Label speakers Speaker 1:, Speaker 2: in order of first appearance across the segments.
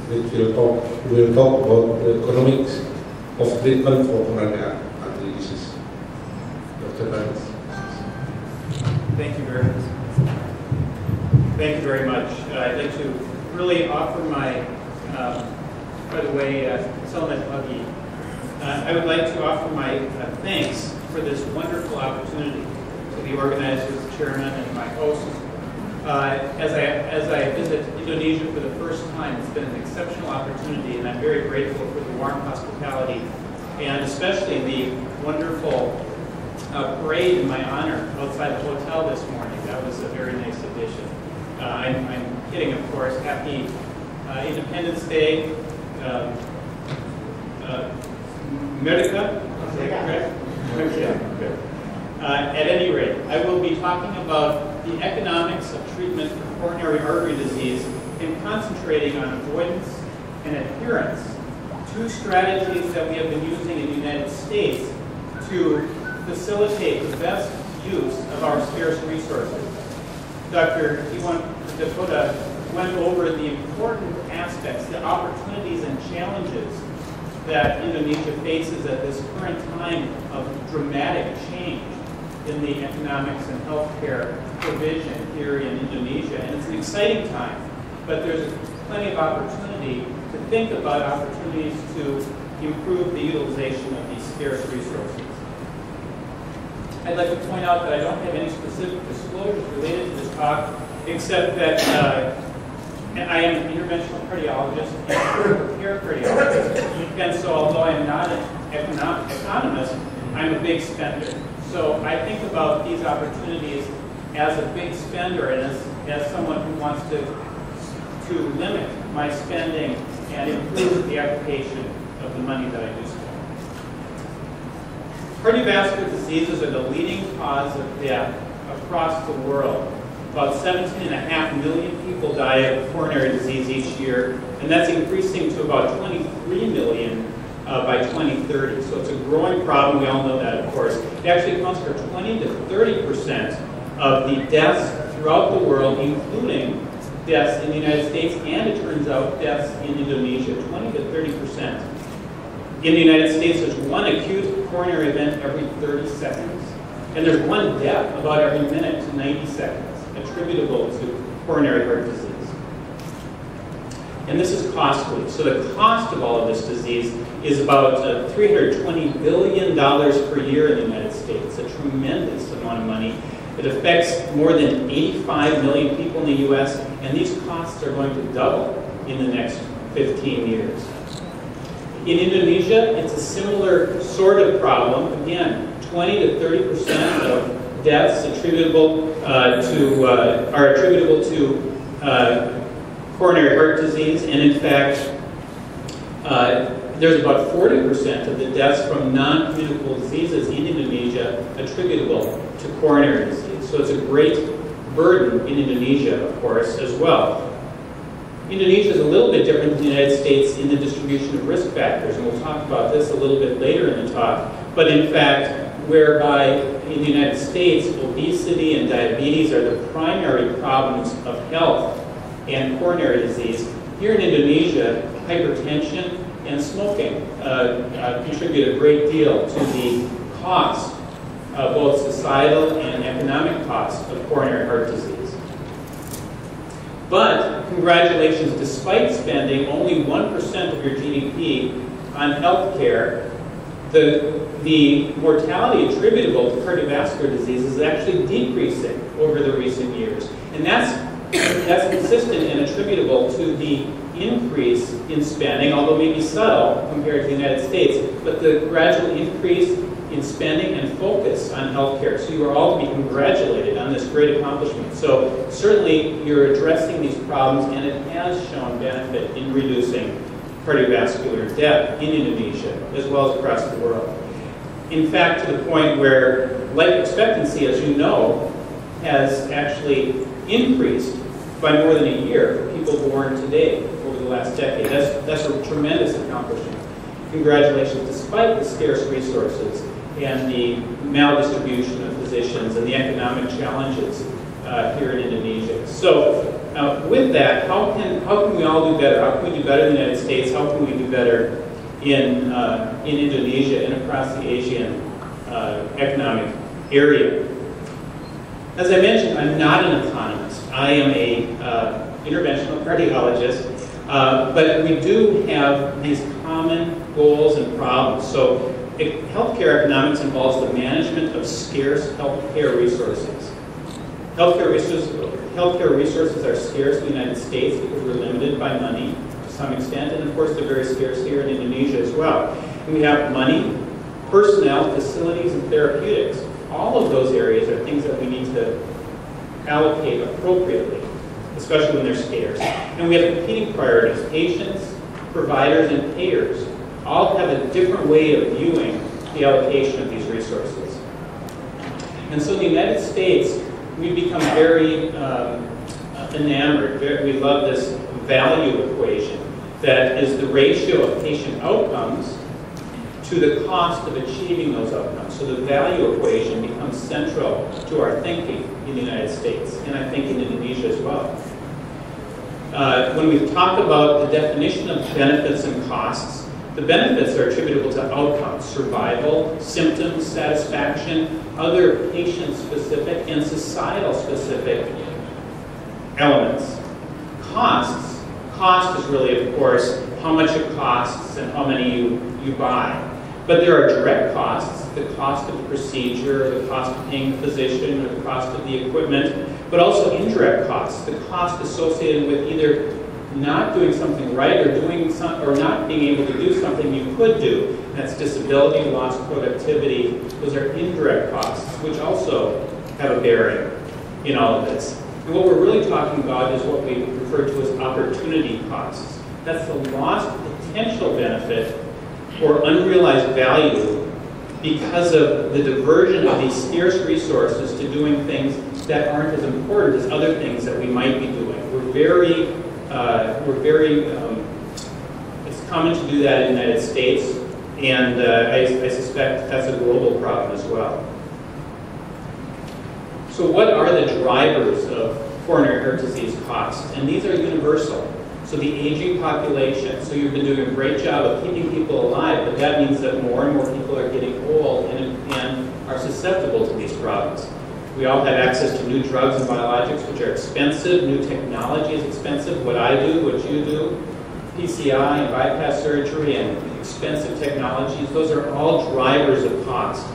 Speaker 1: which we will talk about the economics of treatment for coronary artery disease. Dr. Barsness.
Speaker 2: Thank you very much. Thank you very much. I'd like to really offer my, by the way, Selmet Huggy. I would like to offer my thanks for this wonderful opportunity to the organizers, the chairman, and my hosts. As I visit Indonesia for the first time, it's been an exceptional opportunity, and I'm very grateful for the warm hospitality, and especially the wonderful parade in my honor outside the hotel this morning. That was a very nice addition. I'm kidding, of course. Happy Independence Day. America? At any rate, I will be talking about the economics of treatment for coronary artery disease and concentrating on avoidance and adherence, two strategies that we have been using in the United States to facilitate the best use of our scarce resources. Dr. Iwan Dakota went over the important aspects, the opportunities and challenges that Indonesia faces at this current time of dramatic change in the economics and healthcare provision here in Indonesia. And it's an exciting time, but there's plenty of opportunity to think about opportunities to improve the utilization of these scarce resources. I'd like to point out that I don't have any specific disclosures related to this talk, except that I am an interventional cardiologist and critical care cardiologist. And so although I'm not an economist, I'm a big spender. So I think about these opportunities as a big spender and as someone who wants to limit my spending and improve the application of the money that I do spend. Cardiovascular diseases are the leading cause of death across the world. About 17.5 million people die of coronary disease each year, and that's increasing to about 23 million by 2030. So it's a growing problem. We all know that, of course. It actually accounts for 20 to 30% of the deaths throughout the world, including deaths in the United States, and it turns out deaths in Indonesia, 20 to 30%. In the United States, there's one acute coronary event every 30 seconds, and there's one death about every minute to 90 seconds. Attributable to coronary heart disease. And this is costly. So the cost of all of this disease is about $320 billion per year in the United States, a tremendous amount of money. It affects more than 85 million people in the US, and these costs are going to double in the next 15 years. In Indonesia, it's a similar sort of problem. Again, 20 to 30% of deaths attributable are attributable to coronary heart disease, and in fact, there's about 40% of the deaths from non-communicable diseases in Indonesia attributable to coronary disease. So it's a great burden in Indonesia, of course, as well. Indonesia is a little bit different than the United States in the distribution of risk factors, and we'll talk about this a little bit later in the talk. But in fact, whereby in the United States, obesity and diabetes are the primary problems of health and coronary disease. Here in Indonesia, hypertension and smoking contribute a great deal to the cost, both societal and economic cost of coronary heart disease. But congratulations, despite spending only 1% of your GDP on health care, the mortality attributable to cardiovascular disease is actually decreasing over the recent years. And that's consistent and attributable to the increase in spending, although maybe subtle compared to the United States, but the gradual increase in spending and focus on healthcare. So you are all to be congratulated on this great accomplishment. So certainly you're addressing these problems, and it has shown benefit in reducing cardiovascular death in Indonesia, as well as across the world. In fact, to the point where life expectancy, as you know, has actually increased by more than a year for people born today over the last decade. That's a tremendous accomplishment. Congratulations, despite the scarce resources and the maldistribution of physicians and the economic challenges here in Indonesia. So with that, how can we all do better? How can we do better in the United States? How can we do better in Indonesia and across the Asian economic area? As I mentioned, I'm not an economist. I am a interventional cardiologist, but we do have these common goals and problems. So healthcare economics involves the management of scarce healthcare resources. Healthcare resources are scarce in the United States because we're limited by money to some extent, and of course they're very scarce here in Indonesia as well. And we have money, personnel, facilities, and therapeutics. All of those areas are things that we need to allocate appropriately, especially when they're scarce. And we have competing priorities. Patients, providers, and payers all have a different way of viewing the allocation of these resources. And so in the United States, we've become very enamored. We love this value equation that is the ratio of patient outcomes to the cost of achieving those outcomes. So the value equation becomes central to our thinking in the United States, and I think in Indonesia as well. When we talk about the definition of benefits and costs, the benefits are attributable to outcomes, survival, symptoms, satisfaction, other patient-specific and societal-specific elements. Cost is really, of course, how much it costs and how many you buy. But there are direct costs, the cost of the procedure, the cost of paying the physician, or the cost of the equipment, but also indirect costs, the cost associated with either not doing something right or not being able to do something you could do. That's disability, lost productivity. Those are indirect costs, which also have a bearing in all of this. And what we're really talking about is what we refer to as opportunity costs. That's the lost potential benefit or unrealized value because of the diversion of these scarce resources to doing things that aren't as important as other things that we might be doing. It's common to do that in the United States, and I suspect that's a global problem as well. So what are the drivers of coronary heart disease costs? And these are universal. So the aging population, so you've been doing a great job of keeping people alive, but that means that more and more people are getting old and are susceptible to these problems. We all have access to new drugs and biologics, which are expensive. New technology is expensive. What I do, what you do, PCI and bypass surgery and expensive technologies, those are all drivers of cost.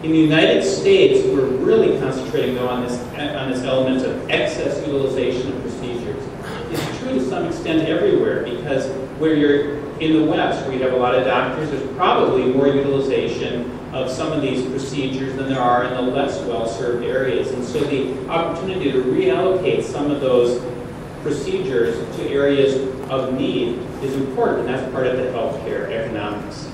Speaker 2: In the United States, we're really concentrating, though, on this element of excess utilization of procedures. It's true to some extent everywhere, because where you're in the West, where you have a lot of doctors, there's probably more utilization of some of these procedures than there are in the less well-served areas. And so the opportunity to reallocate some of those procedures to areas of need is important, and that's part of the healthcare economics.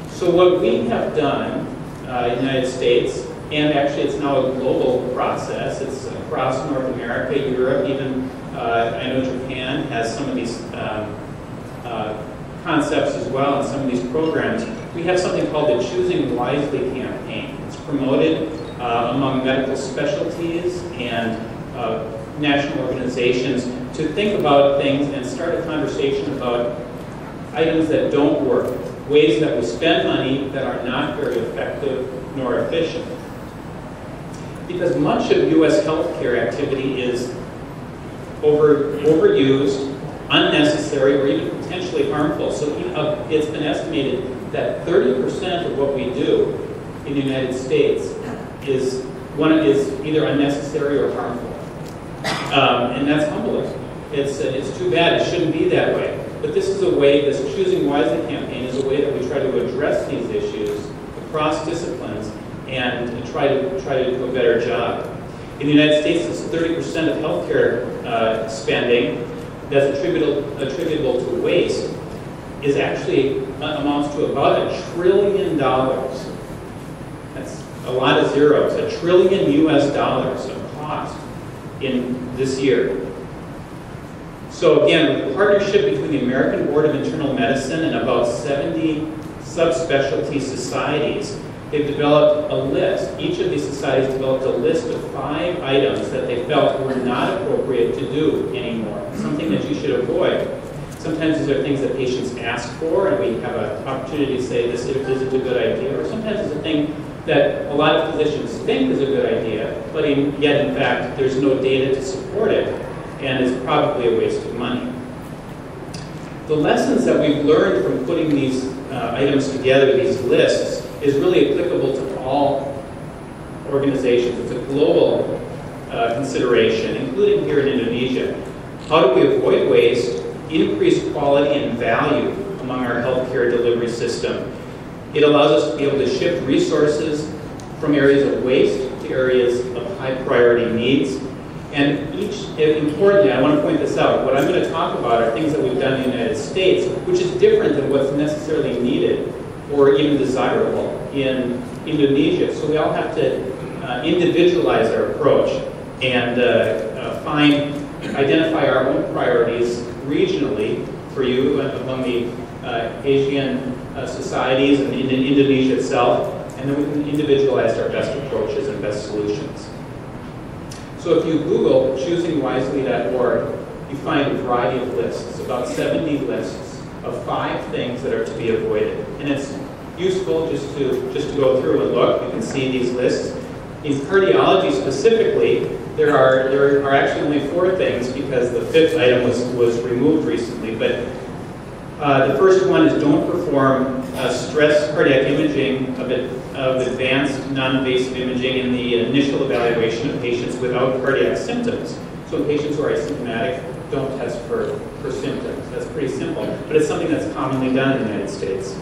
Speaker 2: So what we have done in the United States, and actually it's now a global process, it's across North America, Europe, even I know Japan has some of these concepts as well, and some of these programs. We have something called the Choosing Wisely campaign. It's promoted among medical specialties and national organizations to think about things and start a conversation about items that don't work, ways that we spend money that are not very effective nor efficient. Because much of U.S. healthcare activity is overused, unnecessary, or even potentially harmful. So it's been estimated that 30% of what we do in the United States is either unnecessary or harmful. And that's humbling. It's too bad. It shouldn't be that way. But this is a way, this Choosing Wisely campaign is a way that we try to address these issues across disciplines and try to do a better job. In the United States, it's 30% of healthcare spending that's attributable to waste is actually amounts to about $1 trillion. That's a lot of zeros. $1 trillion US of cost in this year. So again, with a partnership between the American Board of Internal Medicine and about 70 subspecialty societies, they've developed a list. Each of these societies developed a list of 5 items that they felt were not appropriate to do anymore, something that you should avoid. Sometimes these are things that patients ask for, and we have an opportunity to say this isn't a good idea, or sometimes it's a thing that a lot of physicians think is a good idea, but yet in fact there's no data to support it, and is probably a waste of money. The lessons that we've learned from putting these items together, these lists, is really applicable to all organizations. It's a global consideration, including here in Indonesia. How do we avoid waste, increase quality and value among our healthcare delivery system? It allows us to be able to shift resources from areas of waste to areas of high priority needs. And importantly, I want to point this out, what I'm going to talk about are things that we've done in the United States, which is different than what's necessarily needed or even desirable in Indonesia. So we all have to individualize our approach and identify our own priorities regionally for you among the Asian societies and in Indonesia itself, and then we can individualize our best approaches and best solutions. So if you Google choosingwisely.org, you find a variety of lists, about 70 lists of 5 things that are to be avoided. And it's useful just to go through and look. You can see these lists. In cardiology specifically, there are actually only 4 things because the 5th item was removed recently. But the first one is don't perform stress cardiac imaging of advanced non-invasive imaging in the initial evaluation of patients without cardiac symptoms. So in patients who are asymptomatic, don't test for symptoms. That's pretty simple, but it's something that's commonly done in the United States.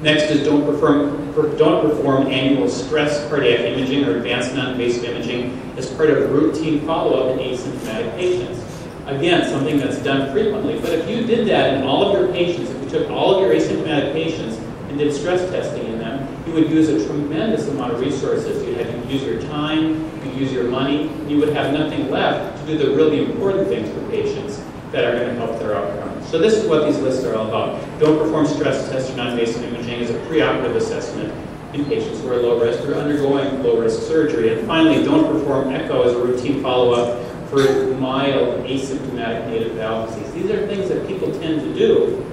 Speaker 2: Next is don't perform annual stress cardiac imaging or advanced non-invasive imaging as part of routine follow-up in asymptomatic patients. Again, something that's done frequently, but if you did that in all of your patients, if you took all of your asymptomatic patients and did stress testing in them, you would use a tremendous amount of resources. You'd have to use your time, you'd use your money, and you would have nothing left to do the really important things for patients that are going to help their outcomes. So this is what these lists are all about. Don't perform stress tests or non-invasive imaging as a preoperative assessment in patients who are low risk or undergoing low-risk surgery. And finally, don't perform echo as a routine follow-up for mild asymptomatic native valve disease. These are things that people tend to do,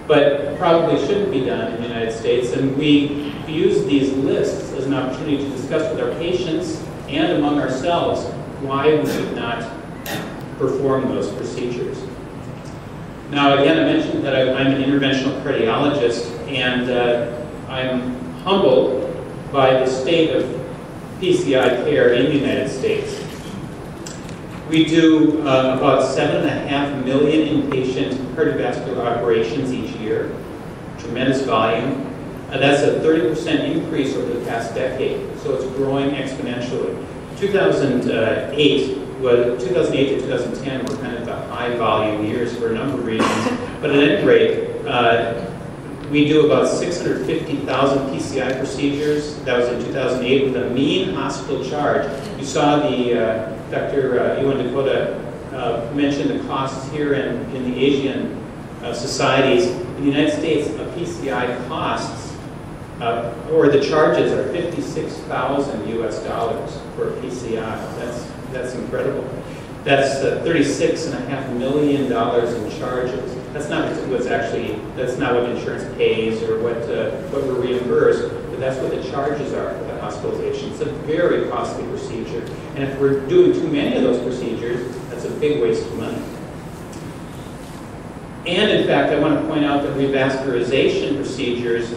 Speaker 2: but probably shouldn't be done in the United States. And we use these lists as an opportunity to discuss with our patients and among ourselves why we should not perform those procedures. Now, again, I mentioned that I'm an interventional cardiologist, and I'm humbled by the state of PCI care in the United States. We do about 7.5 million inpatient cardiovascular operations each year, tremendous volume. That's a 30% increase over the past decade, so it's growing exponentially. 2008 to 2010 were kind of the high volume years for a number of reasons, but at any rate, we do about 650,000 PCI procedures. That was in 2008 with a mean hospital charge. You saw the Dr. Iwan Dakota mentioned the costs here in the Asian societies. In the United States, a PCI costs, or the charges are $56,000 US for a PCI. That's incredible. That's $36.5 million in charges. That's not what insurance pays or what we're reimbursed, but that's what the charges are for the hospitalization. It's a very costly procedure. And if we're doing too many of those procedures, that's a big waste of money. And in fact, I want to point out that revascularization procedures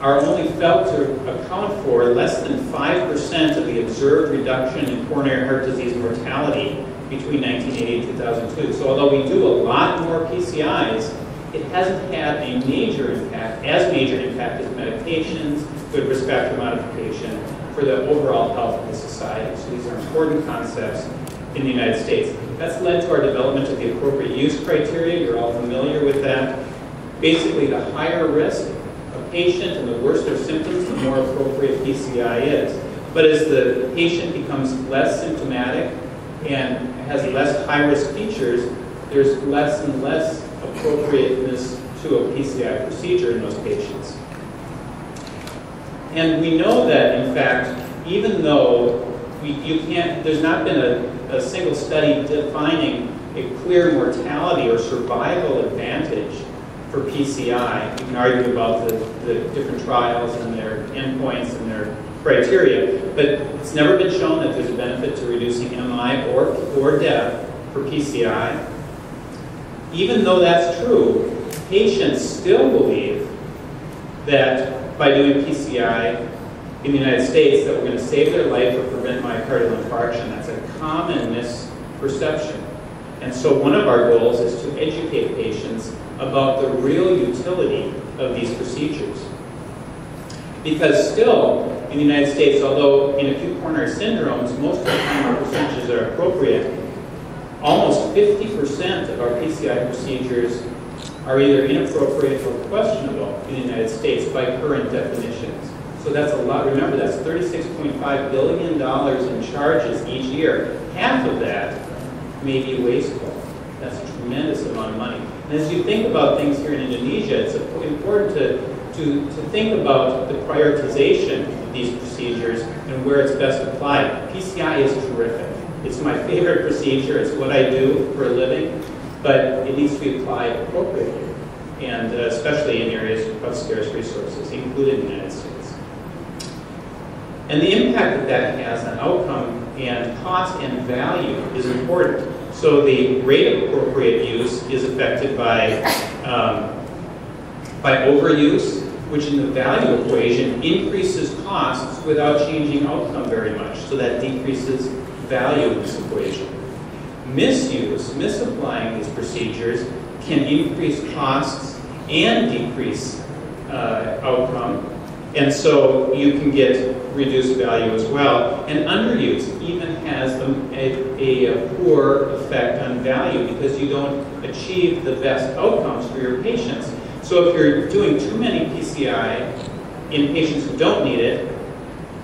Speaker 2: are only felt to account for less than 5% of the observed reduction in coronary heart disease mortality between 1980 and 2002. So although we do a lot more PCIs, it hasn't had a major impact as medications, good risk factor modification for the overall health of the society. So these are important concepts in the United States. That's led to our development of the appropriate use criteria. You're all familiar with that. Basically, the higher risk a patient and the worse their symptoms, the more appropriate PCI is. But as the patient becomes less symptomatic and has less high-risk features, there's less and less appropriateness to a PCI procedure in those patients. And we know that, in fact, even though there's not been a single study defining a clear mortality or survival advantage for PCI. You can argue about the different trials and their endpoints and their criteria, but it's never been shown that there's a benefit to reducing MI or death for PCI. Even though that's true, patients still believe that by doing PCI in the United States that we're going to save their life or prevent myocardial infarction. That's a common misperception. And so one of our goals is to educate patients about the real utility of these procedures. Because still, in the United States, although in acute coronary syndromes, most of the time our procedures are appropriate, almost 50% of our PCI procedures are either inappropriate or questionable in the United States by current definitions. So that's a lot. Remember, that's $36.5 billion in charges each year. Half of that may be wasteful. That's a tremendous amount of money. And as you think about things here in Indonesia, it's important to think about the prioritization of these procedures and where it's best applied. PCI is terrific. It's my favorite procedure. It's what I do for a living, but it needs to be applied appropriately, and especially in areas of scarce resources, including the United States. And the impact that that has on outcome and cost and value is important. So the rate of appropriate use is affected by overuse, which in the value equation increases costs without changing outcome very much. So that decreases value in this equation. Misuse, misapplying these procedures, can increase costs and decrease outcome. And so you can get reduced value as well. And underuse even has a poor effect on value because you don't achieve the best outcomes for your patients. So if you're doing too many PCI in patients who don't need it,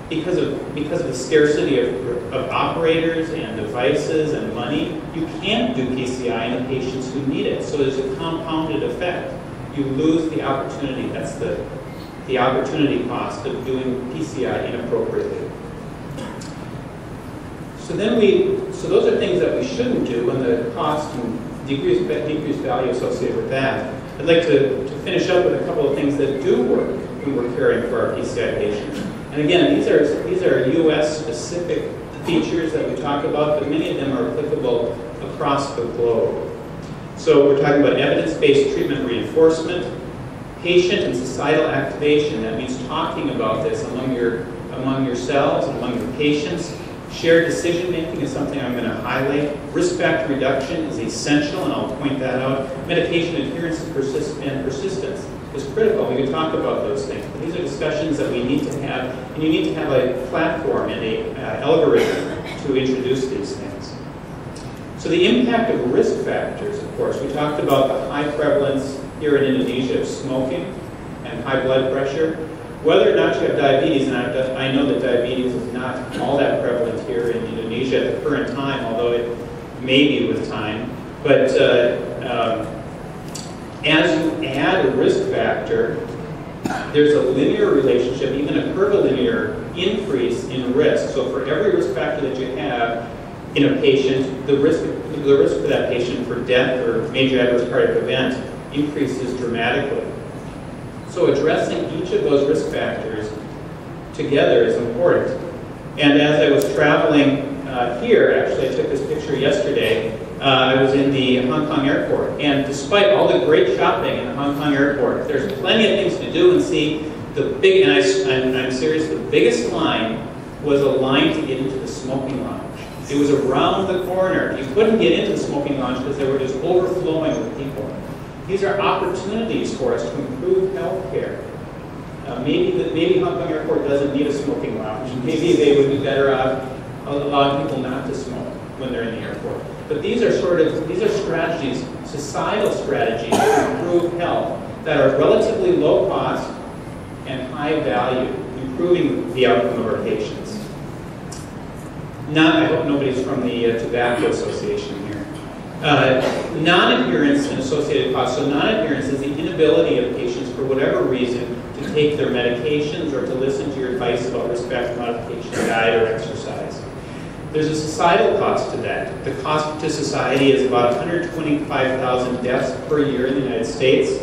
Speaker 2: because of the scarcity of operators and devices and money, you can't do PCI in the patients who need it. So there's a compounded effect. You lose the opportunity. That's the opportunity cost of doing PCI inappropriately. So those are things that we shouldn't do, and the cost and decreased value associated with that. I'd like to finish up with a couple of things that do work when we're caring for our PCI patients. And again, these are U.S.-specific features that we talk about, but many of them are applicable across the globe. So we're talking about evidence-based treatment reinforcement, patient and societal activation. That means talking about this among yourselves and among your patients. Shared decision-making is something I'm going to highlight. Risk factor reduction is essential, and I'll point that out. Medication adherence and persistence is critical. We can talk about those things. But these are discussions that we need to have, and you need to have a platform and an algorithm to introduce these things. So the impact of risk factors, of course, we talked about the high prevalence here in Indonesia of smoking and high blood pressure. Whether or not you have diabetes, and I know that diabetes is not all that prevalent here in Indonesia at the current time, although it may be with time. But as you add a risk factor, there's a linear relationship, even a curvilinear increase in risk. So for every risk factor that you have in a patient, the risk for that patient for death or major adverse cardiac event increases dramatically. So addressing each of those risk factors together is important. And as I was traveling here, actually I took this picture yesterday, I was in the Hong Kong airport, and despite all the great shopping in the Hong Kong airport, there's plenty of things to do and see. And I'm serious, the biggest line was a line to get into the smoking lounge. It was around the corner. You couldn't get into the smoking lounge because they were just overflowing with people. These are opportunities for us to improve health care. Maybe Hong Kong Airport doesn't need a smoking lounge. Maybe they would be better off allowing people not to smoke when they're in the airport. But these are strategies, societal strategies to improve health that are relatively low cost and high value, improving the outcome of our patients. I hope nobody's from the Tobacco Association here. Non-adherence and associated costs. So non-adherence is the inability of patients, for whatever reason, to take their medications or to listen to your advice about risk factor modification, diet, or exercise. There's a societal cost to that. The cost to society is about 125,000 deaths per year in the United States.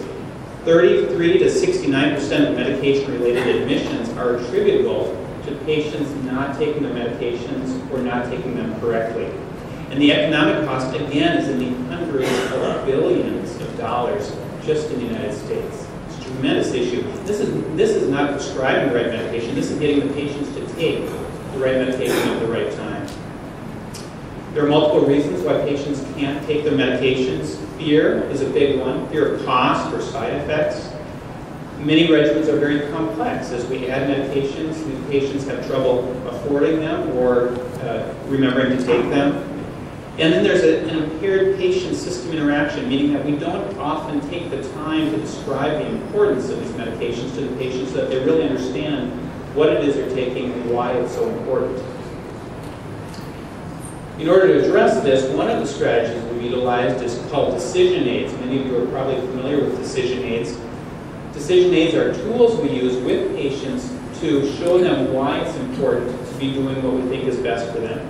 Speaker 2: 33 to 69% of medication-related admissions are attributable to patients not taking their medications or not taking them correctly. And the economic cost, again, is in the hundreds of billions of dollars just in the United States. It's a tremendous issue. This is not prescribing the right medication. This is getting the patients to take the right medication at the right time. There are multiple reasons why patients can't take their medications. Fear is a big one. Fear of cost or side effects. Many regimens are very complex. As we add medications, these patients have trouble affording them or remembering to take them. And then there's an impaired patient-system interaction, meaning that we don't often take the time to describe the importance of these medications to the patients so that they really understand what it is they're taking and why it's so important. In order to address this, one of the strategies we've utilized is called decision aids. Many of you are probably familiar with decision aids. Decision aids are tools we use with patients to show them why it's important to be doing what we think is best for them.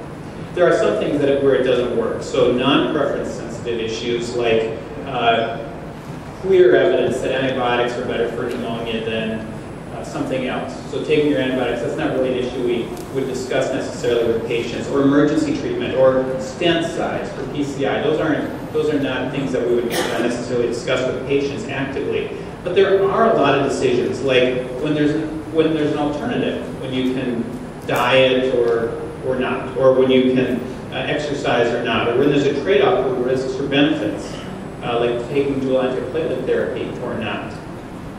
Speaker 2: There are some things where it doesn't work. So non-preference sensitive issues like clear evidence that antibiotics are better for pneumonia than something else. So taking your antibiotics, that's not really an issue we would discuss necessarily with patients. Or emergency treatment, or stent size for PCI. Those are not things that we would necessarily discuss with patients actively. But there are a lot of decisions, like when there's an alternative, when you can diet or not, or when you can exercise or not, or when there's a trade-off for risks or benefits, like taking dual antiplatelet therapy or not.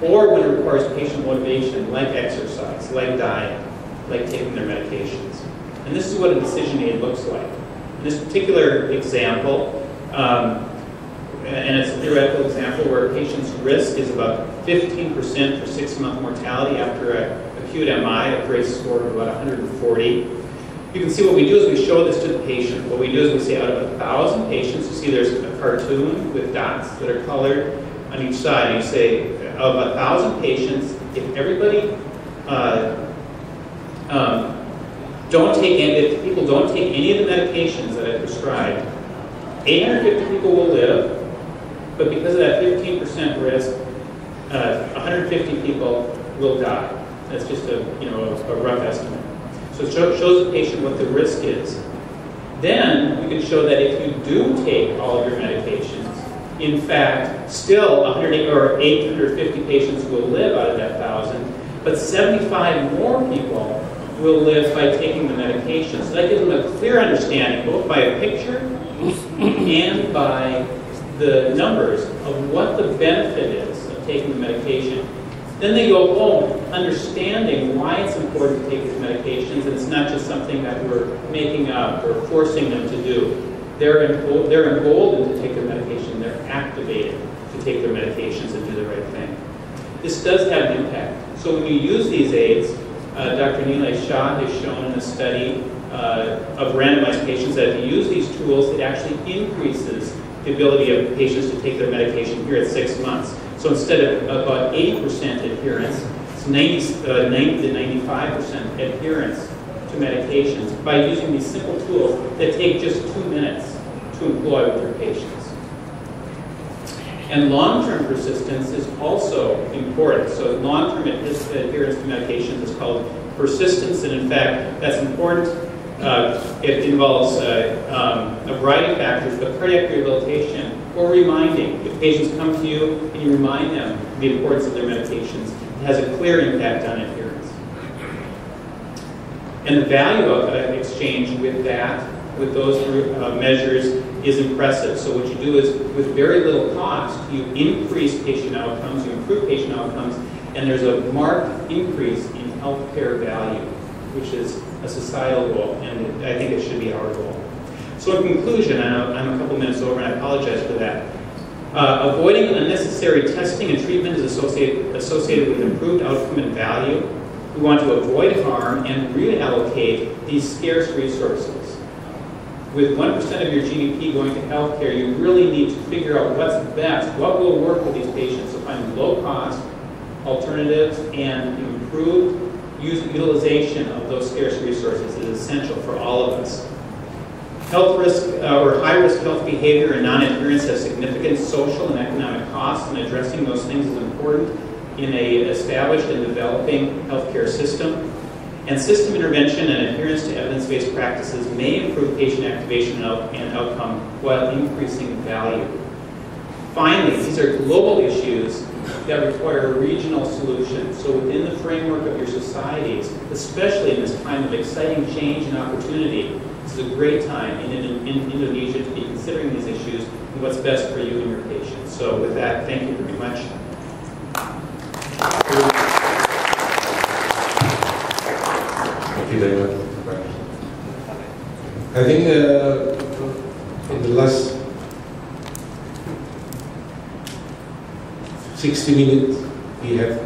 Speaker 2: Or when it requires patient motivation, like exercise, like diet, like taking their medications. And this is what a decision aid looks like. In this particular example, and it's a theoretical example where a patient's risk is about 15% for 6-month mortality after an acute MI, a GRACE score of about 140. You can see what we do is we show this to the patient. What we do is we say out of 1,000 patients, you see there's a cartoon with dots that are colored on each side. And you say, of 1,000 patients, if everybody if people don't take any of the medications that I prescribed, 850 people will live, but because of that 15% risk, 150 people will die. That's just a rough estimate. So it shows the patient what the risk is. Then we can show that if you do take all of your medications, in fact, still 850 patients will live out of that 1,000, but 75 more people will live by taking the medication. So that gives them a clear understanding, both by a picture and by the numbers, of what the benefit is of taking the medication. Then they go home understanding why it's important to take these medications, and it's not just something that we're making up or forcing them to do. They're emboldened to take their medication. They're activated to take their medications and do the right thing. This does have an impact. So when you use these aids, Dr. Nilay Shah has shown in a study of randomized patients that if you use these tools, it actually increases the ability of patients to take their medication here at 6 months. So instead of about 80% adherence, it's 90 to 95% adherence to medications by using these simple tools that take just 2 minutes to employ with your patients. And long-term persistence is also important. So long-term adherence to medications is called persistence, and in fact, that's important. It involves a variety of factors, but cardiac rehabilitation or reminding. If patients come to you and you remind them the importance of their medications, it has a clear impact on adherence. And the value of exchange with those measures is impressive. So what you do is, with very little cost, you increase patient outcomes, you improve patient outcomes, and there's a marked increase in healthcare value, which is a societal goal, and I think it should be our goal. So in conclusion, I'm a couple minutes over, and I apologize for that. Avoiding unnecessary testing and treatment is associated with improved outcome and value. We want to avoid harm and reallocate these scarce resources. with 1% of your GDP going to healthcare, you really need to figure out what's best, what will work with these patients, so finding low-cost alternatives and improved utilization of those scarce resources is essential for all of us. Health risk or high-risk health behavior and non-adherence have significant social and economic costs, and addressing those things is important in a established and developing healthcare system. And system intervention and adherence to evidence-based practices may improve patient activation and outcome while increasing value. Finally, these are global issues that require regional solutions. So within the framework of your societies, especially in this time of exciting change and opportunity, this is a great time in Indonesia to be considering these issues and what's best for you and your patients. So with that, thank you very much.
Speaker 1: Thank you very much. I think in the last 60 minutes, we have